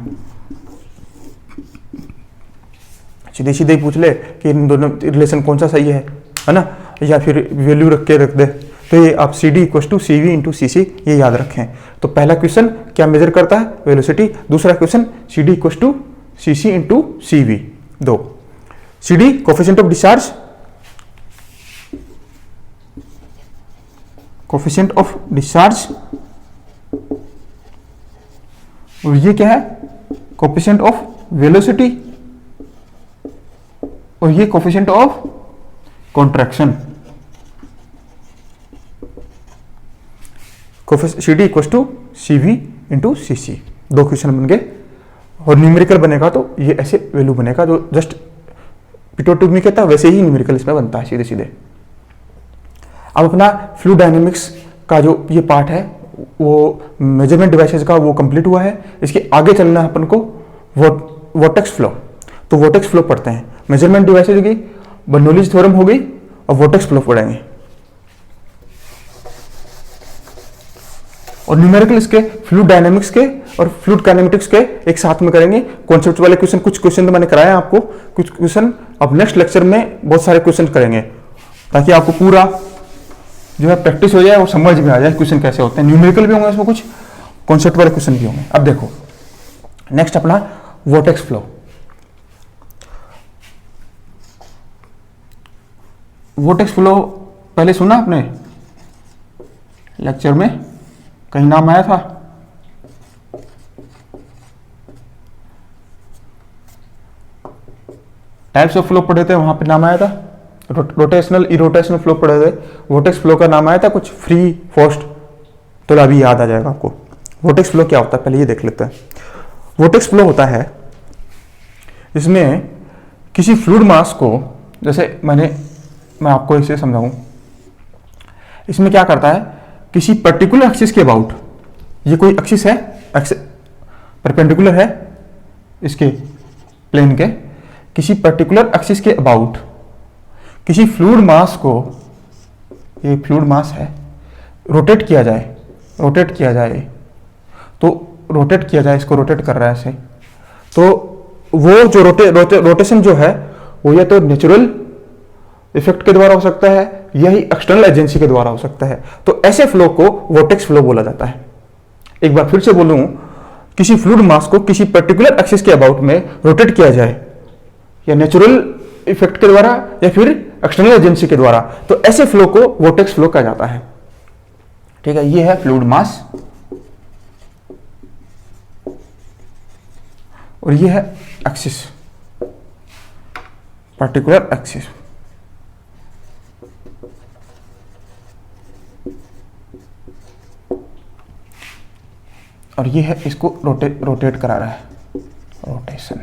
सीधे सीधे ही पूछ ले कि इन दोनों रिलेशन कौन सा सही है ना, या फिर वैल्यू रख के रख दे, तो ये आप CD equal to CV into CC ये याद रखें। तो पहला क्वेश्चन क्या मेजर करता है? वेलोसिटी। दूसरा question CD equal to CC into CV। दो CD coefficient of discharge, coefficient of discharge, और ये क्या है? कोफिशिएंट ऑफ वेलोसिटी, और ये coefficient of contraction. CD equal to CV into CC। दो क्वेश्चन बन गए, और न्यूमेरिकल बनेगा तो ये ऐसे वैल्यू बनेगा, जो जस्ट पिटोटिक में कहता है वैसे ही न्यूमेरिकल इसमें बनता है सीधे सीधे। अब अपना फ्लूइड डायनेमिक्स का जो ये पार्ट है वो मेजरमेंट डिवाइसेस का वो कंप्लीट हुआ है। इसके आगे चलना है अपन को वोर्टेक्स फ्लो। तो वोर्टेक्स फ्लो पढ़ते हैं, मेजरमेंट डिवाइसेस हो गई, बर्नौलीज थ्योरम हो गई, और वोर्टेक्स फ्लो पढ़ेंगे। और न्यूमेरिकल इसके फ्लूइड डायनेमिक्स के और फ्लूइड काइनेमेटिक्स के एक साथ में करेंगे। कॉन्सेप्ट वाले क्वेश्चन, कुछ क्वेश्चन तो मैंने कराए आपको, कुछ क्वेश्चन अब नेक्स्ट लेक्चर में बहुत सारे क्वेश्चन करेंगे, ताकि आपको पूरा जो है प्रैक्टिस हो जाए और समझ में आ जाए क्वेश्चन कैसे होते हैं। न्यूमेरिकल भी होंगे इसमें, कुछ कॉन्सेप्ट वाले क्वेश्चन भी होंगे। अब देखो नेक्स्ट अपना वोर्टेक्स फ्लो। वोर्टेक्स फ्लो पहले सुना आपने लेक्चर में, कहीं नाम आया था? टाइप्स ऑफ फ्लो पढ़े थे, वहां पे नाम आया था। रोटेशनल इरोटेशनल फ्लो पढ़े थे, वोर्टेक्स फ्लो का नाम आया था कुछ, फ्री फोर्स्ड, तो अभी याद आ जाएगा आपको। वोर्टेक्स फ्लो क्या होता है पहले ये देख लेते हैं। वोर्टेक्स फ्लो होता है इसमें किसी फ्लूइड मास को, जैसे मैं आपको इसे समझाऊं, इसमें क्या करता है, किसी पर्टिकुलर एक्सिस के अबाउट, ये कोई एक्सिस है, परपेंडिकुलर है इसके प्लेन के, किसी पर्टिकुलर एक्सिस के अबाउट किसी फ्लूइड मास को, ये फ्लूइड मास है, रोटेट किया जाए, तो रोटेट किया जाए, इसको रोटेट कर रहा है ऐसे, तो वो जो रोटेशन जो है वो या तो नेचुरल इफेक्ट के द्वारा हो सकता है, या ही एक्सटर्नल एजेंसी के द्वारा हो सकता है। तो ऐसे फ्लो को वोर्टेक्स फ्लो बोला जाता है। एक बार फिर से बोलूं, किसी फ्लूइड मास को किसी पर्टिकुलर एक्सिस के अबाउट में रोटेट किया जाए या नेचुरल इफेक्ट के द्वारा या फिर एक्सटर्नल एजेंसी के द्वारा, तो ऐसे फ्लो को वोर्टेक्स फ्लो कहा जाता है। ठीक है, ये है फ्लूइड मास और ये है एक्सिस, पर्टिकुलर एक्सिस। और ये है, इसको रोटेट करा रहा है, रोटेशन।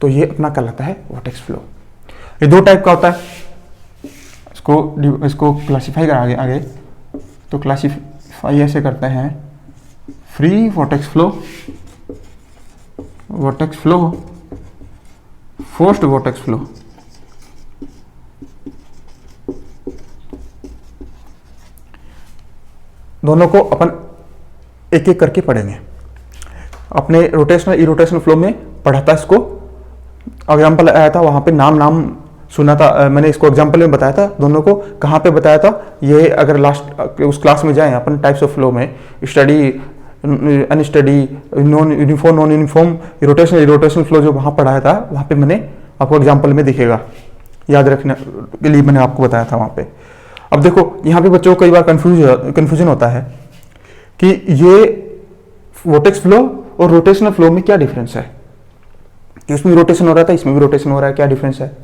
तो ये अपना कहलाता है वोर्टेक्स फ्लो। ये दो टाइप का होता है, इसको क्लासिफाई कर आगे तो क्लासिफाई ऐसे करते हैं, free vortex flow, forced vortex flow. दोनों को अपन एक एक करके पढ़ेंगे। अपने रोटेशनल इरोटेशनल फ्लो में पढ़ा था, इसको एग्जाम्पल आया था, वहां पे नाम सुना था मैंने, इसको एग्जाम्पल में बताया था, दोनों को कहाँ पे बताया था। ये अगर लास्ट उस क्लास में जाएं अपन टाइप्स ऑफ फ्लो में, study, unsteady, non uniform, irrotational flow जो वहाँ पढ़ाया था, वहाँ पे मैंने आपको एग्जाम्पल में दिखेगा, याद रखने के लिए मैंने आपको बताया था वहाँ पे। अब देखो यहाँ पे बच्चों को कई बार कंफ्यूजन होता है कि ये वोर्टेक्स फ्लो और रोटेशनल फ्लो में क्या डिफरेंस है, कि इसमें रोटेशन हो रहा था, इसमें भी रोटेशन हो रहा है, क्या डिफरेंस है।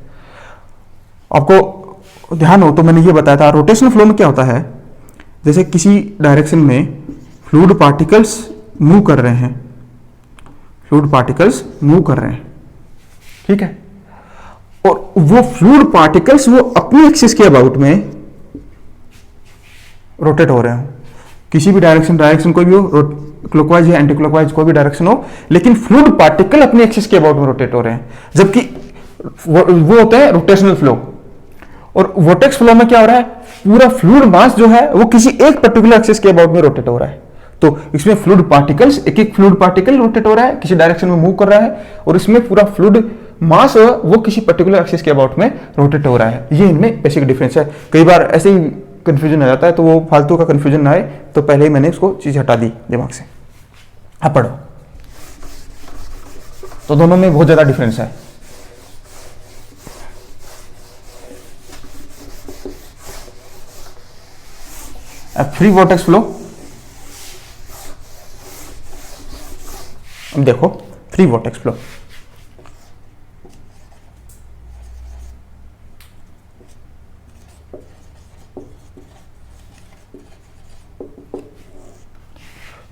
आपको ध्यान हो तो मैंने ये बताया था, रोटेशनल फ्लो में क्या होता है, जैसे किसी डायरेक्शन में फ्लूइड पार्टिकल्स मूव कर रहे हैं, ठीक है, और वो फ्लूइड पार्टिकल्स वो अपनी एक्सिस के अबाउट में रोटेट हो रहे हो, किसी भी डायरेक्शन कोई भी हो, क्लॉकवाइज या एंटी क्लॉकवाइज कोई भी डायरेक्शन हो, लेकिन फ्लूइड पार्टिकल अपनी एक्सिस के अबाउट में रोटेट हो रहे हैं, जबकि वो होता है रोटेशनल फ्लो। और वोर्टेक्स फ्लो में क्या हो रहा है, पूरा फ्लूइड मास जो है वो किसी एक पर्टिकुलर एक्सिस के अबाउट में रोटेट हो रहा है। तो इसमें फ्लूइड पार्टिकल्स, एक फ्लूइड पार्टिकल रोटेट हो रहा है, किसी डायरेक्शन में मूव कर रहा है, और इसमें पूरा फ्लूइड मास वो किसी पर्टिकुलर एक्सिस के अबाउट में रोटेट हो रहा है। ये इनमें बेसिक डिफरेंस है। कई बार ऐसे ही कंफ्यूजन आ जाता है, तो वो फालतू का कंफ्यूजन ना आए, तो पहले ही मैंने उसको चीज हटा दी दिमाग से। अब पढ़ो, तो दोनों में बहुत ज्यादा डिफरेंस है। अब फ्री वोर्टेक्स फ्लो, अब देखो free vortex flow,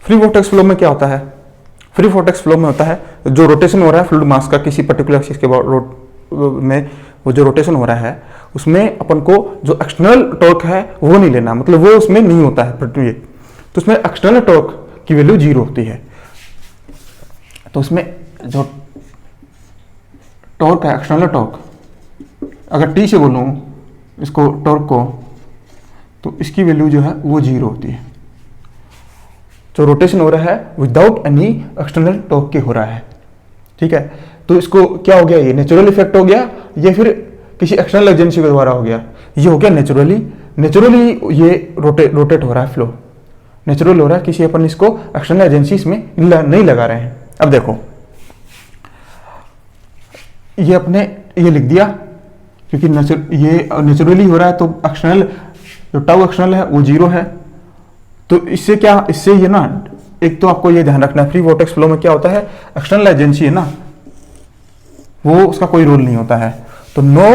free vortex flow में क्या होता है, फ्री वोर्टेक्स फ्लो में होता है जो रोटेशन हो रहा है फ्लूइड मास का किसी पर्टिकुलर एक्सिस के में, वो जो रोटेशन हो रहा है उसमें अपन को जो एक्सटर्नल टॉर्क है वो नहीं लेना, मतलब वो उसमें नहीं होता है, तो उसमें एक्सटर्नल टॉर्क की वैल्यू 0 होती है। तो उसमें जो टॉर्क है, एक्सटर्नल टॉर्क, अगर टी से बोलूं इसको टॉर्क को, तो इसकी वैल्यू जो है वो 0 होती है। जो रोटेशन हो रहा है विदाउट एनी एक्सटर्नल टॉर्क के हो रहा है, ठीक है। तो इसको क्या हो गया, ये नेचुरल इफेक्ट हो गया या फिर किसी एक्सटर्नल एजेंसी के द्वारा हो गया, ये हो गया नेचुरली ये रोटेट हो रहा है, फ्लो नेचुरल हो रहा है, किसी अपन इसको एक्सटर्नल एजेंसी इसमें नहीं लगा रहे हैं। अब देखो ये अपने ये लिख दिया, क्योंकि ये नेचुरली हो रहा है, तो एक्सटर्नल जो टाउ एक्सटर्नल है वो 0 है। तो इससे क्या, इससे ये ना, एक तो आपको ये ध्यान रखना है फ्री वोर्टेक्स फ्लो में क्या होता है, एक्सटर्नल एजेंसी है ना, वो उसका कोई रोल नहीं होता है। तो no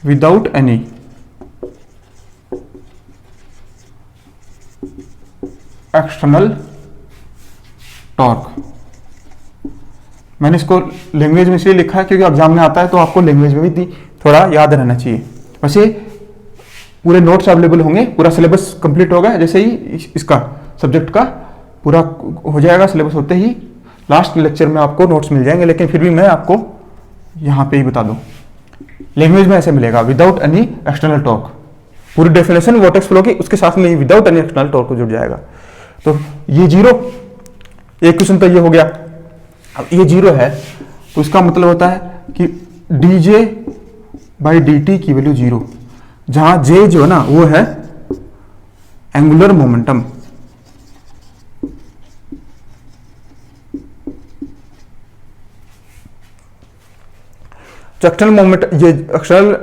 without any external torque. मैंने इसको लैंग्वेज में इसलिए लिखा है क्योंकि एग्जाम में आता है, तो आपको लैंग्वेज में भी थोड़ा याद रहना चाहिए। वैसे पूरे नोट्स अवेलेबल होंगे, पूरा सिलेबस कंप्लीट होगा जैसे ही इसका सब्जेक्ट का पूरा हो जाएगा, सिलेबस होते ही लास्ट लेक्चर में आपको नोट्स मिल जाएंगे, लेकिन फिर भी मैं आपको यहाँ पे ही बता दूं, लैंग्वेज में ऐसे मिलेगा विदाउट एनी एक्सटर्नल टॉर्क, पूरी डेफिनेशन वोर्टेक्स फ्लो की उसके साथ में विदाउट एनी एक्सटर्नल टॉर्क को जुड़ जाएगा। तो ये 0, एक क्वेश्चन तो ये हो गया। अब ये 0 है तो इसका मतलब होता है कि dj/dt की वैल्यू 0, जहां j जो है ना वो है एंगुलर मोमेंटम। जो एक्सटर्नल मोमेंट, ये एक्सटर्नल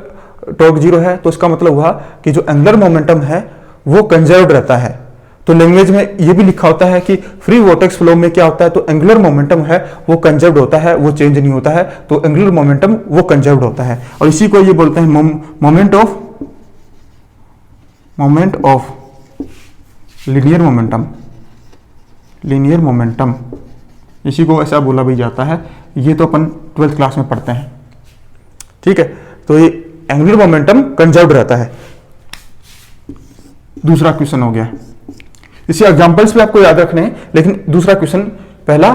टॉर्क जीरो है, तो इसका मतलब हुआ कि जो एंगुलर मोमेंटम है वो कंजर्व्ड रहता है। तो लैंग्वेज में ये भी लिखा होता है कि फ्री वोर्टेक्स फ्लो में क्या होता है, तो एंगुलर मोमेंटम है वो कंजर्व्ड होता है, वो चेंज नहीं होता है, तो एंगुलर मोमेंटम वो कंजर्व्ड होता है। और इसी को ये बोलते हैं moment of linear momentum. Linear momentum इसी को ऐसा बोला भी जाता है। ये तो अपन 12th क्लास में पढ़ते हैं, ठीक है। तो ये एंगुलर मोमेंटम कंजर्व्ड रहता है। दूसरा क्वेश्चन हो गया। इसी एग्जांपल्स पे आपको याद रखने हैं, लेकिन दूसरा क्वेश्चन, पहला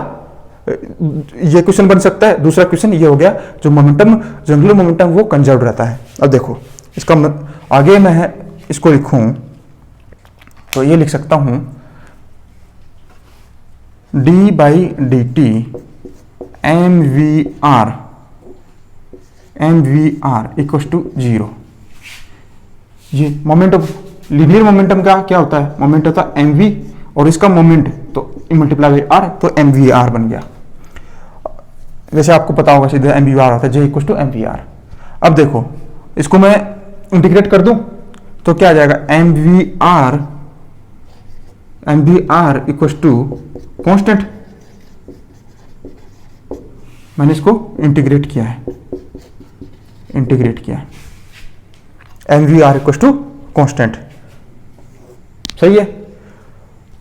ये क्वेश्चन बन सकता है, दूसरा क्वेश्चन ये हो गया जो मोमेंटम, जो एंगुलर मोमेंटम वो कंजर्व्ड रहता है। अब देखो इसका आगे मैं इसको लिखूं तो ये लिख सकता हूं d by d t m we r equal to 0। ये मोमेंट ऑफ लीनियर मोमेंटम का क्या होता है, मोमेंट होता है एम वी, और इसका मोमेंट तो मल्टीप्लाई बाई आर, तो एम वी आर बन गया। जैसे आपको पता होगा सीधे एम वी आर होता है, J equal to M we R. अब देखो इसको मैं इंटीग्रेट कर दूं तो क्या आ जाएगा, m we r equal to constant. मैंने इसको इंटीग्रेट किया है, m we r equal to constant, सही है।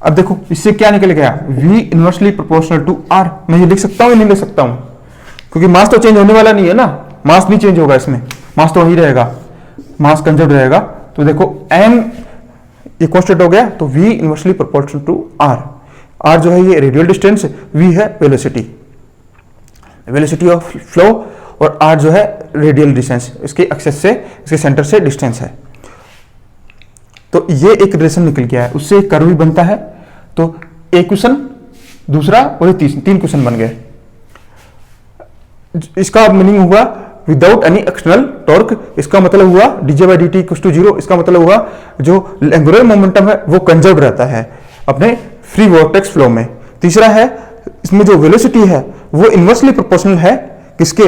अब देखो इससे क्या निकल गया, V inversely proportional to R। मैं ये लिख सकता हूं या नहीं लिख सकता हूं, क्योंकि मास तो चेंज होने वाला नहीं है ना, मास नहीं चेंज होगा इसमें, मास तो वही रहेगा, मास कंजर्व रहेगा। तो देखो m ये कांस्टेंट हो गया, तो V inversely proportional to R। R जो है ये रेडियल डिस्टेंस, V है वेलोसिटी ऑफ फ्लो, और R जो है रेडियल डिस्टेंस, इसके एक्सेस से, इसके सेंटर से डिस्टेंस है। तो ये एक रिलेशन निकल गया है, उससे एक कर्व भी बनता है। तो एक क्वेश्चन, दूसरा और तीन क्वेश्चन बन गए। इसका मीनिंग हुआ विदाउट एनी एक्सटर्नल टॉर्क, इसका मतलब हुआ d J by d t equal to 0। इसका मतलब हुआ जो एंगुलर मोमेंटम है वो कंजर्व रहता है अपने फ्री वोर्टेक्स फ्लो में। तीसरा है इसमें जो वेलोसिटी है वो इनवर्सली प्रोपोर्शनल है किसके,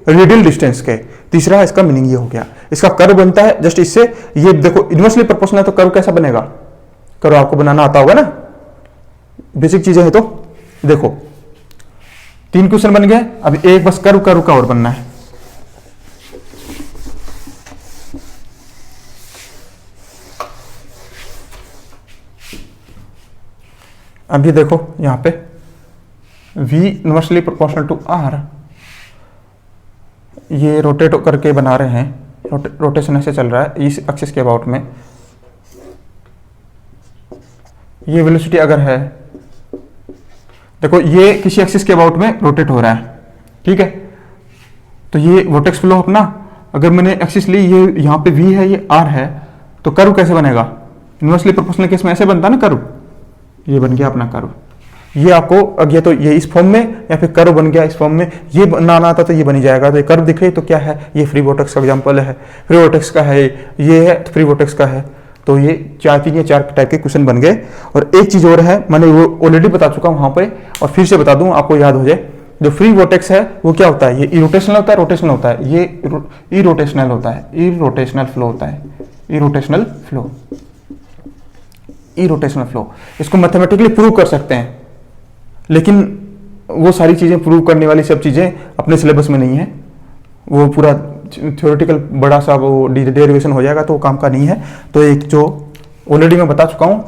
रेडियल डिस्टेंस के। तीसरा इसका मीनिंग ये हो गया। इसका कर्व बनता है जस्ट इससे, ये देखो इनवर्सली प्रोपोर्शनल है तो कर्व कैसा बनेगा, कर्व आपको बनाना आता होगा ना, बेसिक चीजें हैं। तो देखो 3 क्वेश्चन बन गए, अब एक बस कर्व का और बनना है। अभी देखो यहां पे V inversely proportional to R, ये रोटेट करके बना रहे हैं, रोटेशन ऐसे चल रहा है इस एक्सिस के अबाउट में। ये वेलोसिटी अगर है, देखो ये किसी एक्सिस के अबाउट में रोटेट हो रहा है, ठीक है। तो ये वोर्टेक्स फ्लो अपना, अगर मैंने एक्सिस ली, ये यहाँ पे V है, ये R है, तो कर्व कैसे बनेगा, इनवर्सली प्रोपोर्शनल केस में ऐसे बनता ना कर्व, ये बन गया अपना कर्व। ये आपको अगर तो ये इस फॉर्म में, या फिर कर्व बन गया इस फॉर्म में, ये बनाना आता तो ये बनी जाएगा। तो ये कर्व दिख रही तो क्या है, ये फ्री वोर्टेक्स का एग्जांपल है, फ्री वोर्टेक्स का है, ये है फ्री वोर्टेक्स का है। तो ये 4 टाइप के क्वेश्चन बन गए। और एक चीज और है, मैंने वो ऑलरेडी बता चुका हूं वहां पे, और फिर से बता दूं आपको याद हो जाए। जो फ्री वोर्टेक्स है वो क्या होता है, ये इरोटेशनल होता है, रोटेशनल होता है, ये इरोटेशनल होता है, इरोटेशनल फ्लो होता है, इरोटेशनल फ्लो। इसको मैथमेटिकली प्रूव कर सकते हैं, लेकिन वो सारी चीजें प्रूव करने वाली सब चीजें अपने सिलेबस में नहीं है, वो पूरा थ्योरेटिकल बड़ा सा वो डेरिवेशन हो जाएगा, तो वो काम का नहीं है। तो एक जो ऑलरेडी मैं बता चुका हूं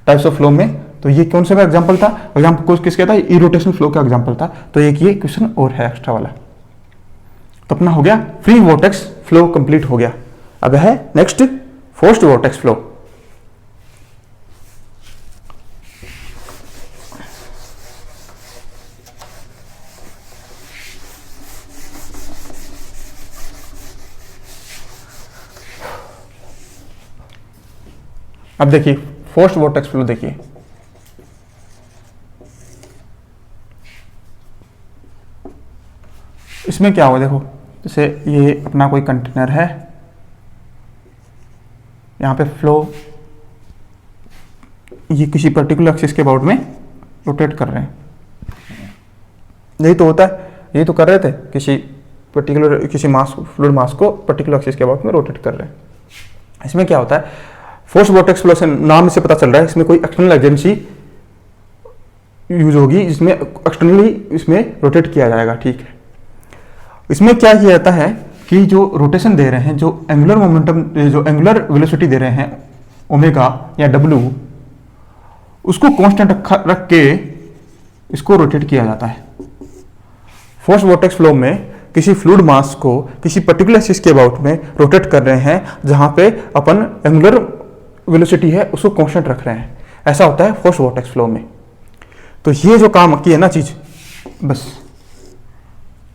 टाइप्स ऑफ फ्लो में, तो ये कौन सा एग्जांपल था, एग्जांपल किसका था, इरोटेशनल फ्लो का एग्जांपल था। तो एक ये क्वेश्चन और है एक्स्ट्रा वाला। तो अपना हो गया फ्री वोर्टेक्स फ्लो कंप्लीट हो गया। अब है नेक्स्ट फोर्स्ड वोर्टेक्स फ्लो। अब देखिए फोर्स्ड वोर्टेक्स फ्लो, देखिए इसमें क्या हुआ, देखो जैसे ये अपना कोई कंटेनर है, यहाँ पे फ्लो ये किसी पर्टिकुलर एक्सिस के अबाउट में रोटेट कर रहे हैं। यही तो होता है, यही तो कर रहे थे, किसी मास, फ्लूइड मास को पर्टिकुलर एक्सिस के अबाउट में रोटेट कर रहे हैं। इसमें क्या होता है, फोर्स वोर्टेक्स फ्लो से नाम से पता चल रहा है इसमें कोई एक्सटर्नल एजेंसी यूज होगी जिसमें एक्सटर्नली इसमें रोटेट किया जाएगा। ठीक है, इसमें क्या किया जाता है कि जो रोटेशन दे रहे हैं, जो एंगुलर मोमेंटम, जो एंगुलर वेलोसिटी दे रहे हैं ओमेगा या डब्ल्यू, उसको कांस्टेंट रख के इसको रोटेट किया जाता है। फोर्स वोर्टेक्स फ्लो में किसी फ्लूइड मास को किसी पर्टिकुलर एक्सिस के अबाउट में रोटेट कर रहे हैं जहां पे अपन एंगुलर वेलोसिटी है उसको कांस्टेंट रख रहे हैं। ऐसा होता है फोर्स वोर्टेक्स फ्लो में। तो ये जो काम की है ना चीज, बस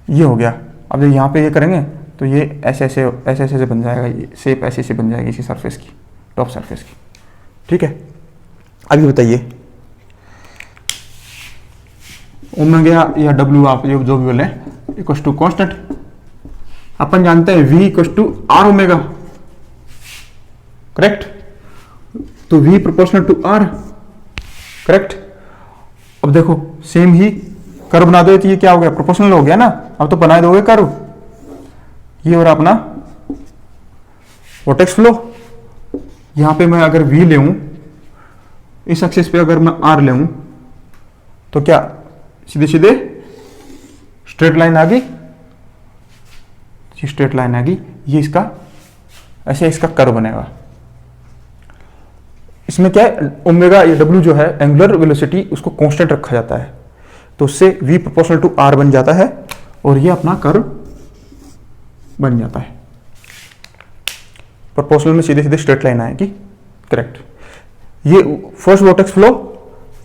ये हो गया। अब जब यहाँ पे ये करेंगे तो ये ऐसे ऐसे बन जाएगा, ये शेप ऐसे से बन जाएगी इसी सरफेस की, टॉप सरफेस की। ठीक है, अभी बताइए ओमेगा या डब्ल्यू आप जो भी बोले इक्वल टू कॉन्स्टेंट। अपन जानते हैं v equal to r omega, correct. तो v proportional to r, correct. अब देखो सेम ही कर्व बना दो, तो ये क्या हो गया, प्रोपोर्शनल हो गया ना। अब तो बना दोगे कर्व, ये हो रहा अपना वोर्टेक्स फ्लो। यहां पे मैं अगर v ले, इस एक्सिस पे अगर मैं r ले, तो क्या सीधे सीधे स्ट्रेट लाइन आ गई, स्ट्रेट लाइन आ गई। ये इसका ऐसे इसका कर्व बनेगा। इसमें क्या है, ओमेगा या डब्ल्यू जो है एंगुलर वेलोसिटी उसको कांस्टेंट रखा जाता है, तो उससे v प्रोपोर्शनल टू r बन जाता है और ये अपना कर्व बन जाता है। प्रोपोर्शनल में सीधे सीधे स्ट्रेट लाइन आएगी, करेक्ट। ये फर्स्ट वोर्टेक्स फ्लो,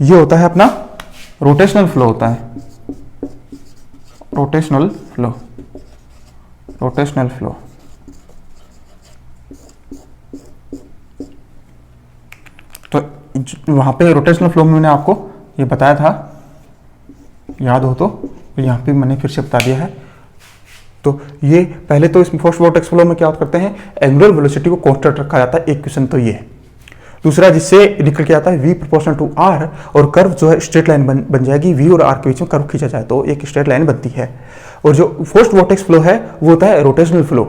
ये होता है अपना रोटेशनल फ्लो होता है, रोटेशनल फ्लो, रोटेशनल फ्लो। तो वहां पे रोटेशनल फ्लो में मैंने आपको ये बताया था, याद हो तो यहां पे मैंने फिर से बता दिया है। तो ये पहले तो इस फर्स्ट वोर्टेक्स फ्लो में क्या करते हैं, एंगुलर वेलोसिटी को कांस्टेंट रखा जाता है, एक क्वेश्चन तो ये है। दूसरा जिससे निकल के आता है v प्रोपोर्शनल टू r, और कर्व जो है स्ट्रेट लाइन बन जाएगी, v और r के बीच में कर्व खींचा जाए तो एक स्ट्रेट लाइन बनती है। और जो फर्स्ट वोर्टेक्स फ्लो है वो होता है रोटेशनल फ्लो।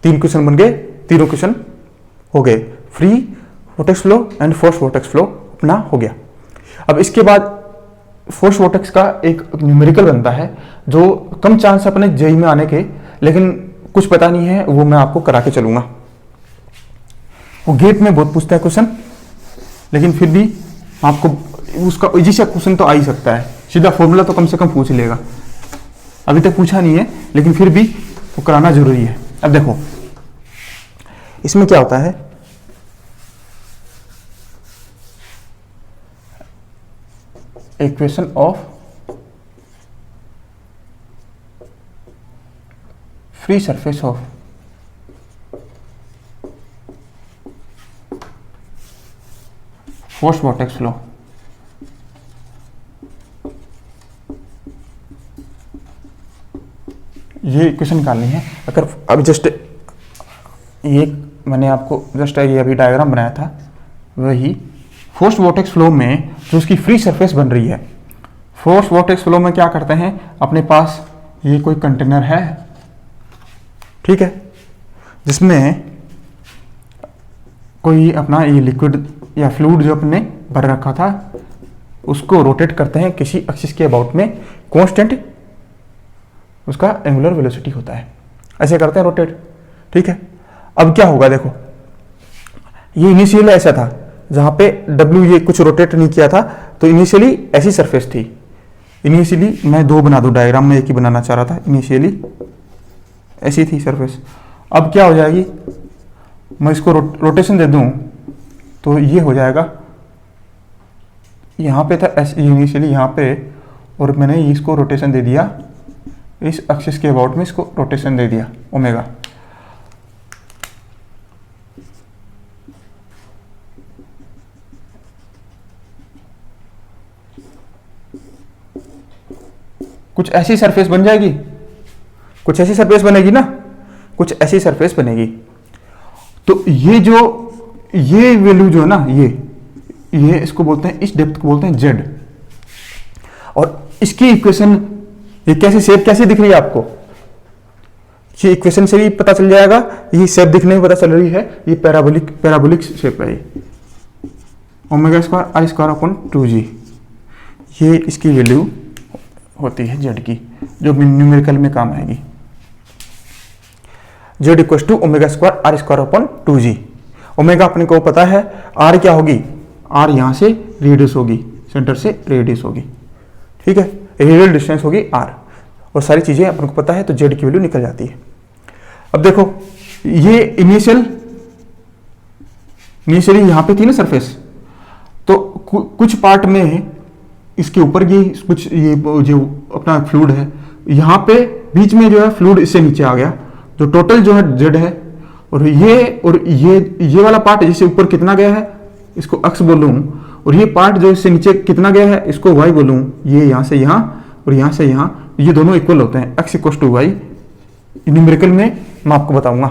3 क्वेश्चन बन गए, तीनों क्वेश्चन हो गए, free vortex flow and first vortex flow अपना हो गया। अब इसके बाद फर्स्ट वोर्टेक्स का एक न्यूमेरिकल बनता है जो कम चांस अपने जेई में आने के, लेकिन कुछ पता नहीं है, वो मैं आपको करा के चलूंगा। वो गेट में बहुत पूछता है क्वेश्चन, लेकिन फिर भी आपको उसका इजी सा क्वेश्चन तो आ ही सकता है, सीधा फॉर्मूला तो कम से कम पूछ लेगा। अभी तक पूछा नहीं है लेकिन फिर भी वो कराना जरूरी है। अब देखो इसमें क्या होता है, equation of free surface of force vortex flow. ये इक्वेशन निकालनी है। अगर अभी जस्ट ये मैंने आपको जस्ट ये अभी डायग्राम बनाया था, वही फोर्स वोर्टेक्स फ्लो में जो उसकी फ्री सरफेस बन रही है। फोर्स वोर्टेक्स फ्लो में क्या करते हैं, अपने पास ये कोई कंटेनर है, ठीक है, जिसमें कोई अपना ये लिक्विड या फ्लूइड जो अपने भर रखा था उसको रोटेट करते हैं किसी एक्सिस के अबाउट में, कांस्टेंट उसका एंगुलर वेलोसिटी होता है, ऐसे करते हैं रोटेट, ठीक है। अब क्या होगा देखो, ये इनिशियली ऐसा था जहां पे W ये कुछ रोटेट नहीं किया था, तो इनिशियली ऐसी सरफेस थी। इनिशियली मैं 2 बना दूं डायग्राम में, एक ही बनाना चाह रहा था। इनिशियली ऐसी थी सरफेस, अब क्या हो जाएगी, मैं इसको रोटेशन दे दूं तो ये हो जाएगा, यहाँ पे था इनिशियली यहाँ पे, और मैंने इसको रोटेशन दे दिया इस एक्सिस के अबाउट में, इसको रोटेशन दे दिया ओमेगा। कुछ ऐसी सरफेस बन जाएगी, कुछ ऐसी सरफेस बनेगी ना, कुछ ऐसी सरफेस बनेगी। तो ये जो ये वैल्यू जो है ना, ये इसको बोलते हैं, इस डेप्थ को बोलते हैं जेड। और इसकी इक्वेशन, ये कैसी शेप कैसी दिख रही है आपको, ये इक्वेशन से भी पता चल जाएगा, ये शेप दिखने में पता चल रही है, ये पैराबोलिक शेप है। ये omega square r square upon 2g, ये इसकी वैल्यू होती है जेड की, जो न्यूमेरिकल में काम आएगी। Z equal to omega square r square upon 2g। Omega अपने को पता है, आर क्या होगी, आर यहाँ से रेडियस होगी, सेंटर से रेडियस होगी, ठीक है, रेडियल डिस्टेंस होगी आर, और सारी चीजें अपन को पता है, तो जेड की वैल्यू निकल जाती है। अब देखो ये इनिशियली यहां पे थी ना सरफेस, तो कुछ पार्ट में इसके ऊपर ये कुछ, ये जो अपना फ्लूइड है, यहां पे बीच में जो है फ्लूइड इससे नीचे आ गया, जो टोटल जो है जेड है, और ये वाला पार्ट जिससे ऊपर कितना गया है इसको एक्स बोलूं, और ये पार्ट जो इससे नीचे कितना गया है इसको वाई बोलूं, ये यहां से यहां और यहां से यहां, ये दोनों इक्वल होते हैं, x equal to y. Numerical में मैं आपको बताऊंगा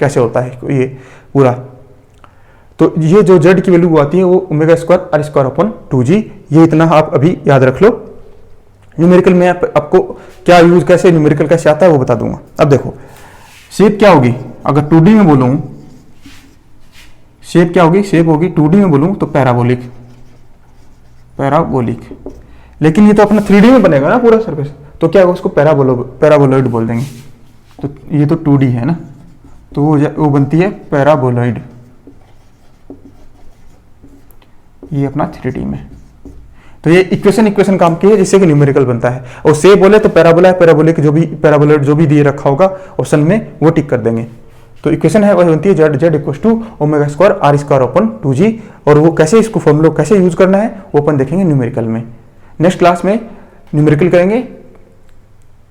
कैसे होता है ये पूरा। तो ये जो z की वैल्यू आती है वो omega square r square upon 2g, ये इतना आप अभी याद रख लो। न्यूमेरिकल में आपको क्या यूज, कैसे न्यूमेरिकल कैसे आता है वो बता दूंगा। अब देखो शेप क्या होगी, अगर 2D में बोलूं शेप क्या होगी, शेप होगी 2D में बोलूं तो पैराबोलिक, लेकिन ये तो अपना 3D में बनेगा ना पूरा सरफेस, तो क्या होगा उसको पैराबोलॉइड बोल देंगे। तो ये तो 2D है ना, तो वो बनती है पैराबोलॉइड, ये अपना 3D में। तो ये इक्वेशन काम की है जिससे कि न्यूमेरिकल बनता है। और से बोले तो पैराबोला पैराबोलिक जो भी पैराबोलॉइड जो भी दिए रखा होगा ऑप्शन में वो टिक कर देंगे। तो इक्वेशन है वह बनती है z equal to omega square r square upon 2g, और वो कैसे इसको फॉर्मूला कैसे यूज करना है वो अपन देखेंगे न्यूमेरिकल में। नेक्स्ट क्लास में न्यूमेरिकल करेंगे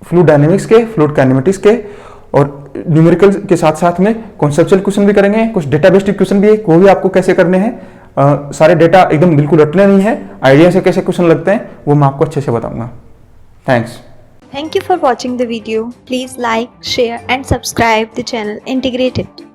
फ्लूइड डायनेमिक्स के, फ्लूइड काइनेमेटिक्स के, और न्यूमेरिकल के साथ साथ में कॉन्सेप्चुअल क्वेश्चन भी करेंगे, कुछ डेटा बेस्ड क्वेश्चन भी है, वो भी आपको कैसे करने हैं। सारे डेटा एकदम बिल्कुल रटने नहीं है, आइडिया से कैसे क्वेश्चन लगते हैं वो मैं आपको अच्छे से बताऊंगा। Thanks. Thank you for watching the video. Please like, share and subscribe the channel Integrated.